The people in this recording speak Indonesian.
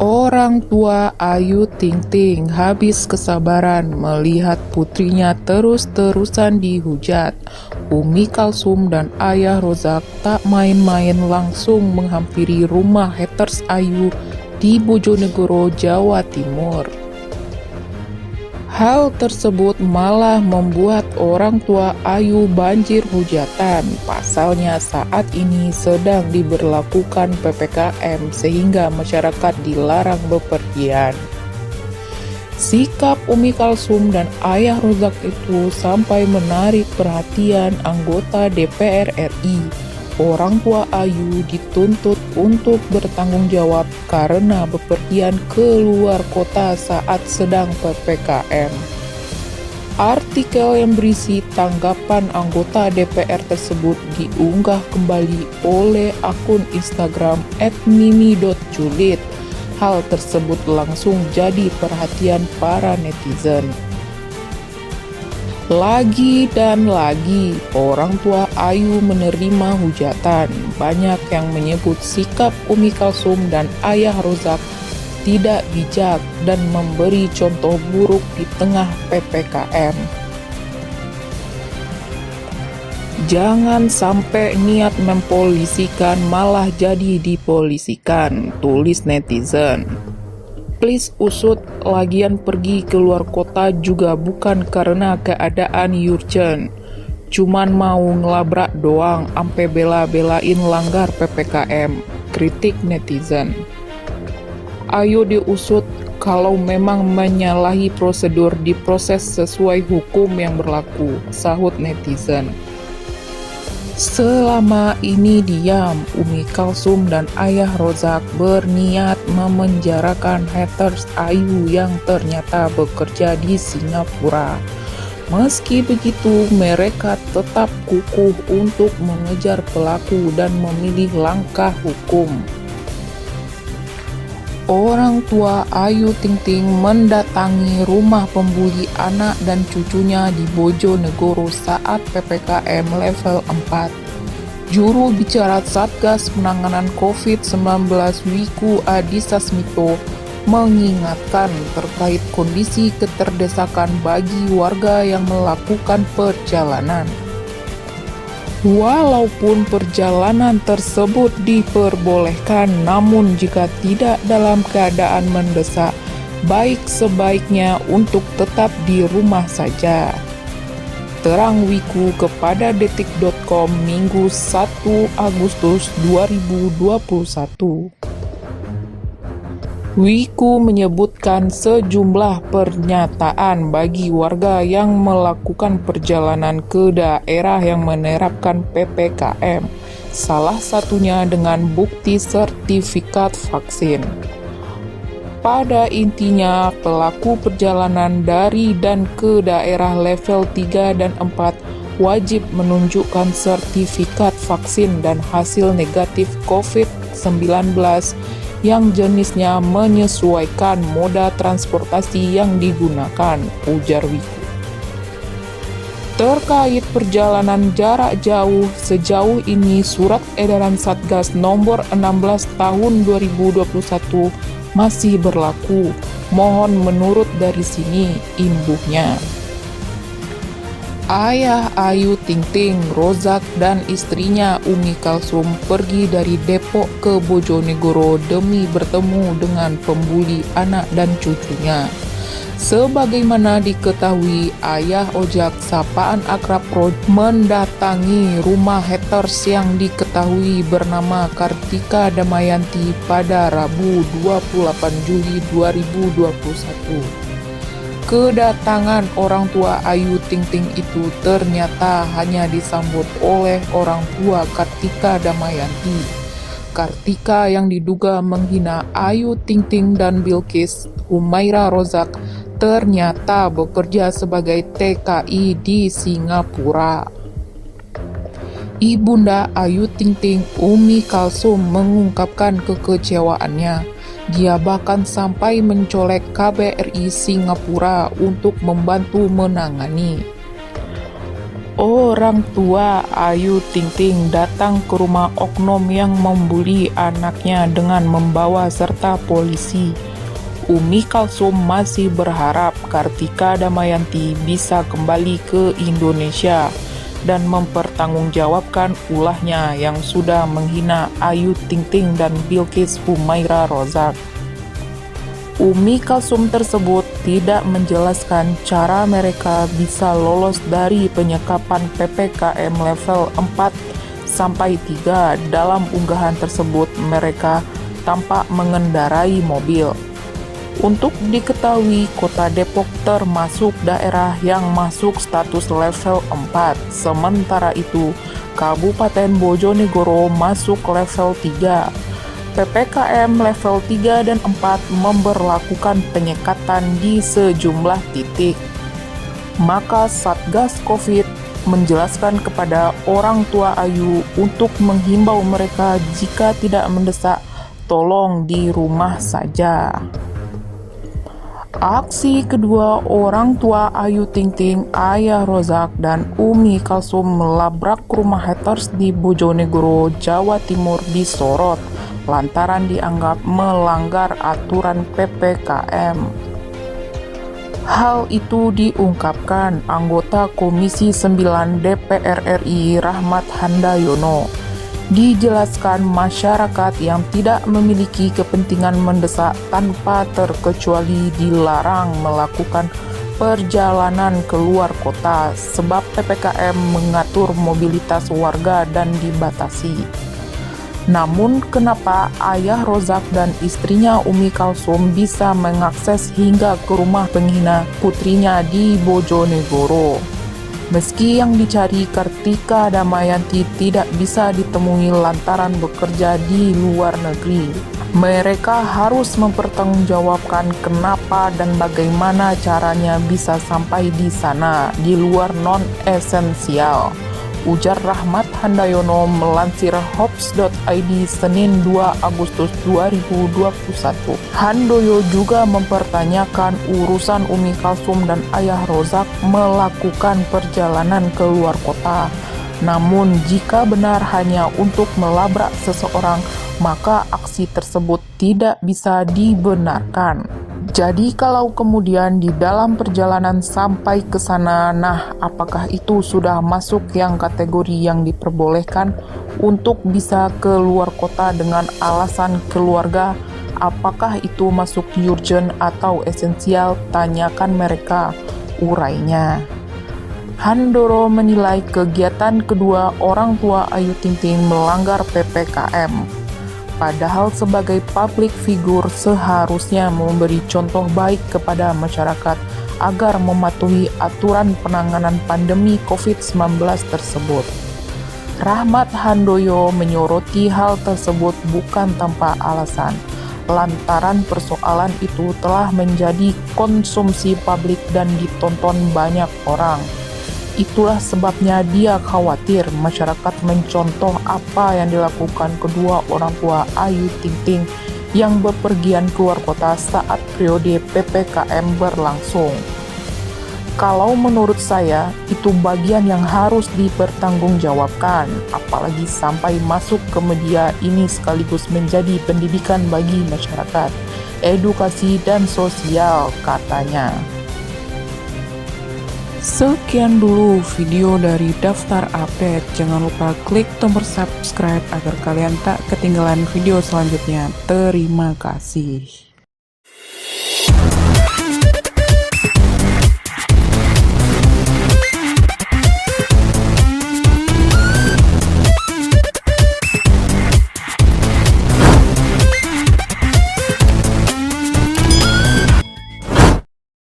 Orang tua Ayu Ting Ting habis kesabaran melihat putrinya terus-terusan dihujat. Umi Kalsum dan Ayah Rozak tak main-main langsung menghampiri rumah haters Ayu di Bojonegoro, Jawa Timur. Hal tersebut malah membuat orang tua Ayu banjir hujatan. Pasalnya saat ini sedang diberlakukan PPKM sehingga masyarakat dilarang bepergian. Sikap Umi Kalsum dan Ayah Rozak itu sampai menarik perhatian anggota DPR RI. Orang tua Ayu dituntut untuk bertanggung jawab karena bepergian keluar kota saat sedang PPKM. Artikel yang berisi tanggapan anggota DPR tersebut diunggah kembali oleh akun Instagram @mimi.julid. Hal tersebut langsung jadi perhatian para netizen. Lagi dan lagi, orang tua Ayu menerima hujatan. Banyak yang menyebut sikap Umi Kalsum dan Ayah Rozak tidak bijak dan memberi contoh buruk di tengah PPKM. Jangan sampai niat mempolisikan malah jadi dipolisikan, tulis netizen. Please usut, lagian pergi keluar kota juga bukan karena keadaan urgent. Cuman mau ngelabrak doang, ampe bela-belain langgar PPKM, kritik netizen. Ayo diusut, kalau memang menyalahi prosedur diproses sesuai hukum yang berlaku, sahut netizen. Selama ini diam, Umi Kalsum dan Ayah Rozak berniat memenjarakan haters Ayu yang ternyata bekerja di Singapura. Meski begitu, mereka tetap kukuh untuk mengejar pelaku dan memilih langkah hukum. Orang tua Ayu Ting Ting mendatangi rumah pembuli anak dan cucunya di Bojonegoro saat PPKM level 4. Juru bicara Satgas Penanganan COVID-19 Wiku Adhisa Smito mengingatkan terkait kondisi keterdesakan bagi warga yang melakukan perjalanan. Walaupun perjalanan tersebut diperbolehkan, namun jika tidak dalam keadaan mendesak, baik sebaiknya untuk tetap di rumah saja. Terang Wiku kepada detik.com Minggu 1 Agustus 2021. Wiku menyebutkan sejumlah pernyataan bagi warga yang melakukan perjalanan ke daerah yang menerapkan PPKM, salah satunya dengan bukti sertifikat vaksin. Pada intinya, pelaku perjalanan dari dan ke daerah level 3 dan 4 wajib menunjukkan sertifikat vaksin dan hasil negatif COVID-19 yang jenisnya menyesuaikan moda transportasi yang digunakan, ujar Wiku. Terkait perjalanan jarak jauh, sejauh ini Surat Edaran Satgas Nomor 16 Tahun 2021 masih berlaku. Mohon menurut dari sini, imbuhnya. Ayah Ayu Ting Ting, Rozak dan istrinya Umi Kalsum pergi dari Depok ke Bojonegoro demi bertemu dengan pembuli anak dan cucunya. Sebagaimana diketahui, Ayah Ojak sapaan akrab Roj mendatangi rumah haters yang diketahui bernama Kartika Damayanti pada Rabu 28 Juli 2021. Kedatangan orang tua Ayu Ting Ting itu ternyata hanya disambut oleh orang tua Kartika Damayanti. Kartika yang diduga menghina Ayu Ting Ting dan Bilkis Humaira Rozak ternyata bekerja sebagai TKI di Singapura. Ibunda Ayu Ting Ting, Umi Kalsum, mengungkapkan kekecewaannya. Dia bahkan sampai mencolek KBRI Singapura untuk membantu menangani. Orang tua Ayu Ting Ting datang ke rumah oknum yang membuli anaknya dengan membawa serta polisi. Umi Kalsum masih berharap Kartika Damayanti bisa kembali ke Indonesia dan mempertanggungjawabkan ulahnya yang sudah menghina Ayu Ting Ting dan Bilqis Humaira Rozak. Umi Kalsum tersebut tidak menjelaskan cara mereka bisa lolos dari penyekapan PPKM level 4 sampai 3. Dalam unggahan tersebut mereka tampak mengendarai mobil. Untuk diketahui, Kota Depok termasuk daerah yang masuk status level 4. Sementara itu, Kabupaten Bojonegoro masuk level 3. PPKM level 3 dan 4 memberlakukan penyekatan di sejumlah titik. Maka Satgas Covid menjelaskan kepada orang tua Ayu untuk menghimbau mereka jika tidak mendesak, tolong di rumah saja. Aksi kedua orang tua Ayu Ting Ting, Ayah Rozak, dan Umi Kalsum melabrak rumah haters di Bojonegoro, Jawa Timur disorot lantaran dianggap melanggar aturan PPKM. Hal itu diungkapkan anggota Komisi 9 DPR RI Rahmat Handayono. Dijelaskan masyarakat yang tidak memiliki kepentingan mendesak tanpa terkecuali dilarang melakukan perjalanan keluar kota sebab PPKM mengatur mobilitas warga dan dibatasi. Namun kenapa Ayah Rozak dan istrinya Umi Kalsum bisa mengakses hingga ke rumah penghina putrinya di Bojonegoro? Meski yang dicari Kartika Damayanti tidak bisa ditemui lantaran bekerja di luar negeri, mereka harus mempertanggungjawabkan kenapa dan bagaimana caranya bisa sampai di sana di luar non-esensial, ujar Rahmat Handayono melansir Hops.id Senin 2 Agustus 2021. Handoyo juga mempertanyakan urusan Umi Kalsum dan Ayah Rozak melakukan perjalanan ke luar kota. Namun jika benar hanya untuk melabrak seseorang, maka aksi tersebut tidak bisa dibenarkan. Jadi kalau kemudian di dalam perjalanan sampai ke sana, nah apakah itu sudah masuk yang kategori yang diperbolehkan untuk bisa ke luar kota dengan alasan keluarga? Apakah itu masuk urgent atau esensial? Tanyakan mereka, urainya. Handoro menilai kegiatan kedua orang tua Ayu Ting Ting melanggar PPKM. Padahal sebagai public figure seharusnya memberi contoh baik kepada masyarakat agar mematuhi aturan penanganan pandemi COVID-19 tersebut. Rahmat Handoyo menyoroti hal tersebut bukan tanpa alasan, lantaran persoalan itu telah menjadi konsumsi publik dan ditonton banyak orang. Itulah sebabnya dia khawatir masyarakat mencontoh apa yang dilakukan kedua orang tua Ayu Ting Ting yang bepergian keluar kota saat periode PPKM berlangsung. Kalau menurut saya, itu bagian yang harus dipertanggungjawabkan, apalagi sampai masuk ke media ini sekaligus menjadi pendidikan bagi masyarakat, edukasi dan sosial, katanya. Sekian dulu video dari Daftar Update. Jangan lupa klik tombol subscribe agar kalian tak ketinggalan video selanjutnya. Terima kasih.